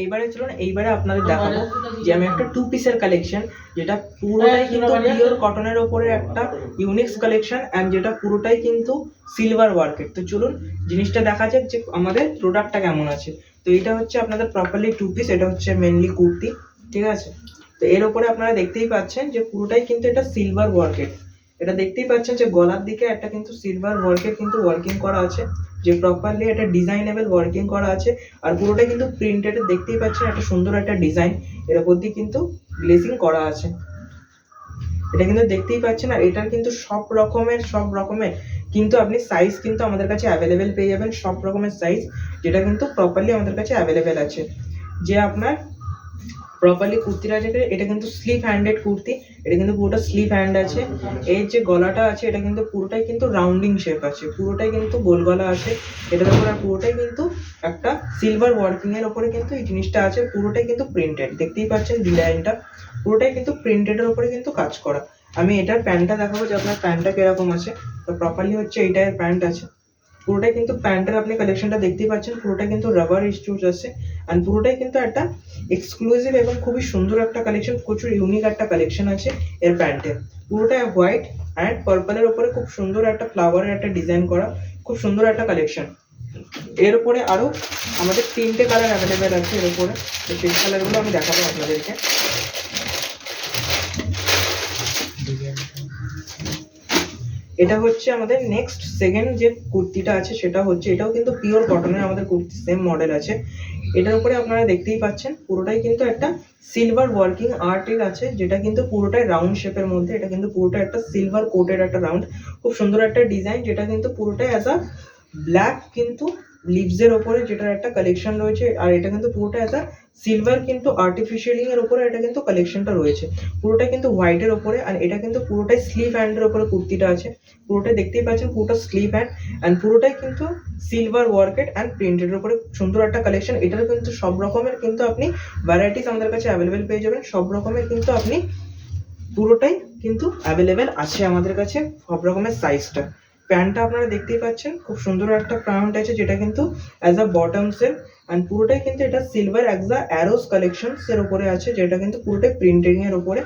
এইবারে চলুন এইবারে আপনাদের দেখাবো যে আমি একটা 2 পিসের কালেকশন, যেটা পুরোটাই কিন্তু পিওর কটনের ওপরে একটা ইউনিক্স কালেকশন এন্ড যেটা পুরোটাই কিন্তু সিলভার ওয়ার্কের। তো চলুন জিনিসটা দেখা যাক যে আমাদের প্রোডাক্টটা কেমন আছে। তো এটা হচ্ছে আপনাদের প্রপারলি 2 পিস, এটা হচ্ছে মেনলি কুর্তি, ঠিক আছে। তো এর উপরে আপনারা দেখতেই পাচ্ছেন যে পুরোটাই কিন্তু এটা সিলভার ওয়ার্কের। এটা দেখতেই পাচ্ছেন যে গলার দিকে একটা কিন্তু সিলভার ওয়ার্কের কিন্তু ওয়ার্কিং করা আছে, যে প্রপারলি একটা ডিজাইনেবল ওয়ার্কিং করা আছে। আর পুরোটা কিন্তু প্রিন্টেড, দেখতেই পাচ্ছেন একটা সুন্দর একটা ডিজাইন এর উপর দিয়ে কিন্তু গ্লেসিং করা আছে, এটা কিন্তু দেখতেই পাচ্ছেন। আর এটার কিন্তু সব রকমের কিন্তু আপনি সাইজ কিন্তু আমাদের কাছে অ্যাভেলেবেল পেয়ে যাবেন, সব রকমের সাইজ যেটা কিন্তু প্রপারলি আমাদের কাছে অ্যাভেলেবেল আছে। যে আপনার প্রপারলি কুর্তিটা আছে, এটা কিন্তু স্লিভ হ্যান্ডেড কুর্তি, এটা কিন্তু পুরোটা স্লিভ হ্যান্ড আছে। এর যে গলাটা আছে এটা কিন্তু পুরোটাই কিন্তু রাউন্ডিং শেপ আছে, পুরোটাই কিন্তু গোল গলা আছে এটার উপর। আর পুরোটাই কিন্তু একটা সিলভার ওয়ার্কিং এর উপরে কিন্তু এই জিনিসটা আছে, পুরোটাই কিন্তু প্রিন্টেড, দেখতেই পাচ্ছেন ডিজাইনটা পুরোটাই কিন্তু প্রিন্টেডের উপরে কিন্তু কাজ করা। আমি এটার প্যান্টটা দেখাবো যে আপনার প্যান্টটা কিরকম আছে। তো প্রপারলি হচ্ছে এইটার প্যান্ট আছে, পুরোটাই কিন্তু প্যান্টের আপনি কালেকশনটা দেখতেই পাচ্ছেন, পুরোটা কিন্তু রাবার ইস্যুস আছে। এন্ড পুরোটাই কিন্তু একটা এক্সক্লুসিভ এবং খুবই সুন্দর একটা কালেকশন, প্রচুর ইউনিক একটা কালেকশন আছে এর প্যান্টে। পুরোটা হোয়াইট অ্যান্ড পার্পলের উপরে খুব সুন্দর একটা ফ্লাওয়ারের একটা ডিজাইন করা, খুব সুন্দর একটা কালেকশন। এর উপরে আরো আমাদের 3টে কালার অ্যাভেলেবেল আছে এর উপরে, তো সেই কালারগুলো আমি দেখাবো আপনাদেরকে। এটা হচ্ছে আমাদের নেক্সট সেকেন্ড যে কুর্তিটা আছে সেটা হচ্ছে, এটাও কিন্তু পিওর কটনের আমাদের কুর্তি, সেম মডেল আছে। এটার উপরে আপনারা দেখতেই পাচ্ছেন পুরোটাই কিন্তু একটা সিলভার ওয়ার্কিং আর্টের আছে, যেটা কিন্তু পুরোটাই রাউন্ড শেপের মধ্যে, এটা কিন্তু পুরোটা একটা সিলভার কোটের একটা রাউন্ড, খুব সুন্দর একটা ডিজাইন, যেটা কিন্তু পুরোটাই অ্যাজ আ ব্ল্যাক কিন্তু লিভস এর উপরে যেটার একটা কালেকশন রয়েছে। আর এটা কিন্তু পুরোটা অ্যাজ আ সিলভার কিন্তু আর্টিফিশিয়ালিং এর উপরে এটা কিন্তু কালেকশনটা রয়েছে, পুরোটা কিন্তু হোয়াইট এর উপরে। আর এটা কিন্তু পুরোটাই স্লিভ হ্যান্ডের উপরে কুর্তিটা আছে, পুরোটাই দেখতেই পাচ্ছেন পুরোটা স্লিভ হ্যান্ড অ্যান্ড পুরোটাই কিন্তু সিলভার ওয়ার্কেড অ্যান্ড প্রিন্টেড এর উপরে সুন্দর একটা কালেকশন। এটার কিন্তু সব রকমের কিন্তু আপনি ভ্যারাইটিস আমাদের কাছে অ্যাভেলেবেল পেয়ে যাবেন, সব রকমের কিন্তু আপনি পুরোটাই কিন্তু অ্যাভেলেবেল আছে আমাদের কাছে, সব রকমের সাইজটা। প্যান্টটা আপনারা দেখতেই পাচ্ছেন খুব সুন্দর একটা প্যান্ট আছে, যেটা কিন্তু অ্যাজ আ বটমস এর অ্যান্ড পুরোটাই কিন্তু এটা silver as a arrows collections এর উপরে আছে, যেটা কিন্তু পুরোটাই প্রিন্টিং এর উপরে।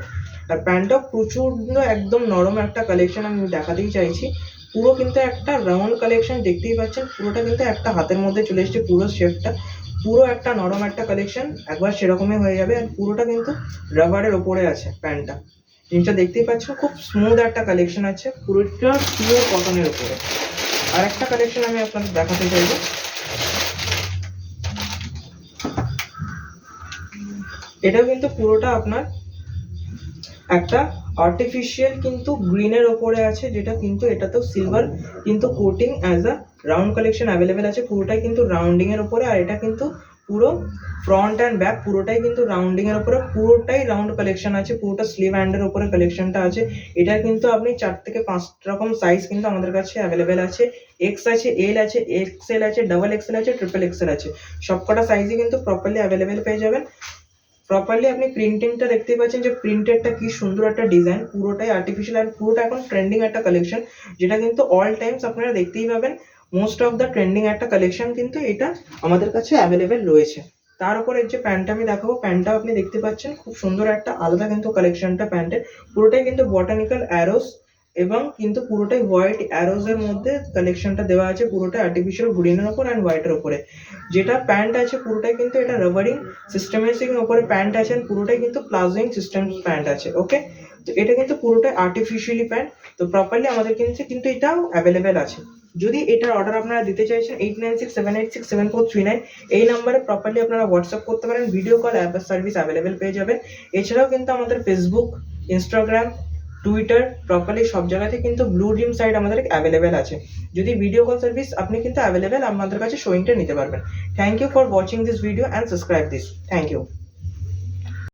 আর প্যান্টটাও প্রচন্ড একদম নরম একটা কালেকশন, আমি দেখাতেই চাইছি। পুরো কিন্তু একটা রাউন্ড কালেকশন, দেখতেই পাচ্ছেন পুরোটা কিন্তু একটা হাতের মধ্যে চলে এসেছে পুরো শেপটা, পুরো একটা নরম একটা কালেকশন, একবার সেরকমই হয়ে যাবে। আর পুরোটা কিন্তু রাবারের ওপরে আছে প্যান্টটা, জিনিসটা দেখতেই পাচ্ছেন খুব স্মুথ একটা কালেকশন আছে, পুরোটা পিওর কটনের উপরে। আর একটা কালেকশন আমি আপনাদের দেখাতে চাইবো, এটাও কিন্তু পুরোটা আপনার একটা আর্টিফিশিয়াল কিন্তু গ্রিনের ওপরে আছে, যেটা কিন্তু এটাতেও সিলভার কিন্তু coating as a round collection available আছে, পুরোটাই কিন্তু রাউন্ডিং এর উপরে। আর এটা কিন্তু পুরো ফ্রন্ট অ্যান্ড ব্যাক পুরোটাই কিন্তু রাউন্ডিং এর উপরে, পুরোটাই রাউন্ড কালেকশন আছে, পুরোটা স্লিভ হ্যান্ডের উপরে কালেকশনটা আছে। এটা কিন্তু আপনি 4 থেকে 5 রকম সাইজ কিন্তু আমাদের কাছে অ্যাভেলেবেল আছে, এক্স আছে, এল আছে, এক্সএল আছে, ডাবল এক্সএল আছে, ট্রিপল এক্সএল আছে, সবকটা সাইজই কিন্তু প্রপারলি অ্যাভেলেবেল পেয়ে যাবেন। প্রপারলি আপনি প্রিন্টিংটা দেখতেই পাচ্ছেন যে প্রিন্টেডটা কি সুন্দর একটা ডিজাইন, পুরোটাই আর্টিফিশিয়াল আর পুরোটা এখন ট্রেন্ডিং একটা কালেকশন, যেটা কিন্তু অল টাইমস আপনারা দেখতেই পাবেন। মোস্ট অফ দ্য ট্রেন্ডিং একটা কালেকশন কিন্তু এটা আমাদের কাছে অ্যাভেলেবেল রয়েছে। তার উপরে যে প্যান্টটা আমি দেখাবো, প্যান্টটা আপনি দেখতে পাচ্ছেন খুব সুন্দর একটা আলাদা কিন্তু কালেকশনটা প্যান্টের, পুরোটাই কিন্তু বটানিক্যাল অ্যারোস এবং কিন্তু পুরোটাই হোয়াইট অ্যারোজ এর মধ্যে কালেকশনটা দেওয়া আছে, পুরোটা আর্টিফিশিয়াল গ্রিনের ওপর অ্যান্ড হোয়াইটের উপরে। যেটা প্যান্ট আছে পুরোটাই কিন্তু এটা রাবারিং সিস্টেমের উপরে প্যান্ট আছে, পুরোটাই কিন্তু প্লাজোইং সিস্টেম প্যান্ট আছে, ওকে। তো এটা কিন্তু পুরোটাই আর্টিফিশিয়ালি প্যান্ট, তো প্রপারলি আমাদের কিন্তু এটাও অ্যাভেলেবেল আছে। যদি এটার অর্ডার আপনারা দিতে চাইছেন 8967867439 এই নাম্বারে প্রপারলি আপনারা হোয়াটসঅ্যাপ করতে পারেন, video call app service available পেয়ে যাবেন। এছাড়াও কিন্তু আমাদের ফেসবুক, ইনস্টাগ্রাম, টুইটার প্রপারলি সব জায়গাতে কিন্তু ব্লু ড্রিম সাইট আমাদের অ্যাভেলেবেল আছে। যদি ভিডিও কল সার্ভিস আপনি কিন্তু অ্যাভেলেবেল আমাদের কাছে শোয়িংটা নিতে পারবেন। Thank you for watching this video and subscribe this, thank you.